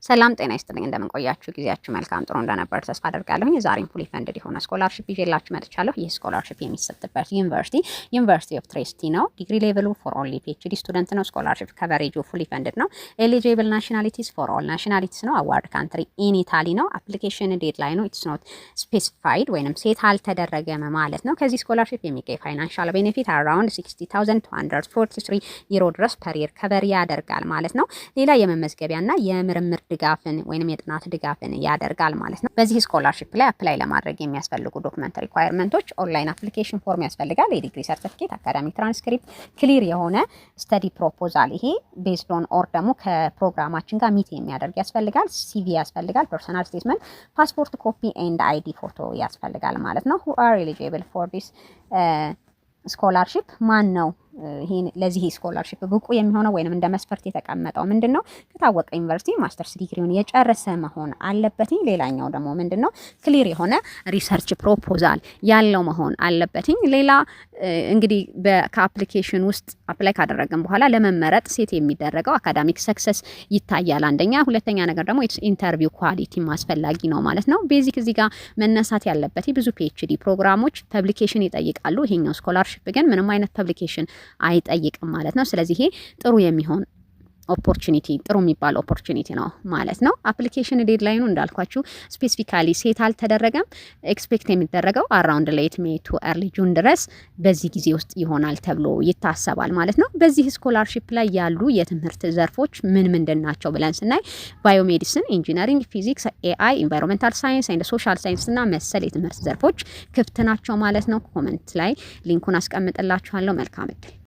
ሰላም ጤና ይስጥልኝ እንደምን ቆያችሁ ጊዜያችሁ መልካም ጥሩ እንደነበር ተስፋ አደርጋለሁ። የዛሬን ፉሊ ፈንድድ የሆነ ስኮላርሺፕ ይዤላችሁ መጥቻለሁ። ይህ ስኮላርሺፕ የሚሰጥበት ዩኒቨርሲቲ ኦፍ ትሬስቲ ነው። ዲግሪ ሌቭሉ ፎር ኦንሊ ፒኤችዲ ስቱደንት ነው። ስኮላርሺፕ ከቨሬጁ ፉሊ ፈንድድ ነው። ኤሊጂብል ናሽናሊቲስ ፎር ኦል ናሽናሊቲስ ነው። አዋርድ ካንትሪ ኢን ኢታሊ ነው። አፕሊኬሽን ዴድላይኑ ኢትስ ኖት ስፔሲፋይድ ወይንም ሴት አልተደረገም ማለት ነው። ከዚህ ስኮላርሺፕ የሚገኝ ፋይናንሻል ቤኔፊት አራውንድ 60243 ዩሮ ድረስ ፐር ይር ከቨር ያደርጋል ማለት ነው። ሌላ የመመዝገቢያና የምርምር ድጋፍን ወይንም የጥናት ድጋፍን ያደርጋል ማለት ነው። በዚህ ስኮላርሺፕ ላይ አፕላይ ለማድረግ የሚያስፈልጉ ዶክመንት ሪኳየርመንቶች ኦንላይን አፕሊኬሽን ፎርም ያስፈልጋል። የዲግሪ ሰርቲፊኬት፣ አካዳሚክ ትራንስክሪፕት፣ ክሊር የሆነ ስተዲ ፕሮፖዛል ይሄ ቤዝድ ኦን ኦር ደግሞ ከፕሮግራማችን ጋር ሚት የሚያደርግ ያስፈልጋል። ሲቪ ያስፈልጋል። ፐርሰናል ስቴትመንት፣ ፓስፖርት ኮፒ ኤንድ አይዲ ፎቶ ያስፈልጋል ማለት ነው። who are eligible for this ስኮላርሺፕ ማን ነው ለዚህ ስኮላርሺፕ ብቁ የሚሆነው ወይንም እንደ መስፈርት የተቀመጠው ምንድነው? ከታወቀ ዩኒቨርሲቲ ማስተርስ ዲግሪውን የጨረሰ መሆን አለበት። ሌላኛው ደግሞ ምንድነው? ክሊር የሆነ ሪሰርች ፕሮፖዛል ያለው መሆን አለበት። ሌላ እንግዲህ ከአፕሊኬሽን ውስጥ አፕላይ ካደረገን በኋላ ለመመረጥ ሴት የሚደረገው አካዳሚክ ሰክሰስ ይታያል አንደኛ። ሁለተኛ ነገር ደግሞ ኢንተርቪው ኳሊቲ ማስፈላጊ ነው ማለት ነው። ቤዚክ እዚህ ጋር መነሳት ያለበት ብዙ ፒኤችዲ ፕሮግራሞች ፐብሊኬሽን ይጠይቃሉ። ይሄኛው ስኮላርሺፕ ግን ምንም አይነት ፐብሊኬሽን አይጠይቅም ማለት ነው። ስለዚህ ይሄ ጥሩ የሚሆን ኦፖርቹኒቲ ጥሩ የሚባል ኦፖርቹኒቲ ነው ማለት ነው። አፕሊኬሽን ዴድላይኑ እንዳልኳችሁ ስፔሲፊካሊ ሴት አልተደረገም። ኤክስፔክት የሚደረገው አራውንድ ሌት ሜይ ቱ ኤርሊ ጁን ድረስ በዚህ ጊዜ ውስጥ ይሆናል ተብሎ ይታሰባል ማለት ነው። በዚህ ስኮላርሺፕ ላይ ያሉ የትምህርት ዘርፎች ምንድን ናቸው ብለን ስናይ ባዮሜዲሲን፣ ኢንጂነሪንግ፣ ፊዚክስ፣ ኤአይ፣ ኢንቫይሮንሜንታል ሳይንስ ኤንድ ሶሻል ሳይንስ እና መሰል የትምህርት ዘርፎች ክፍት ናቸው ማለት ነው። ኮመንት ላይ ሊንኩን አስቀምጥላችኋለሁ። መልካም እድል።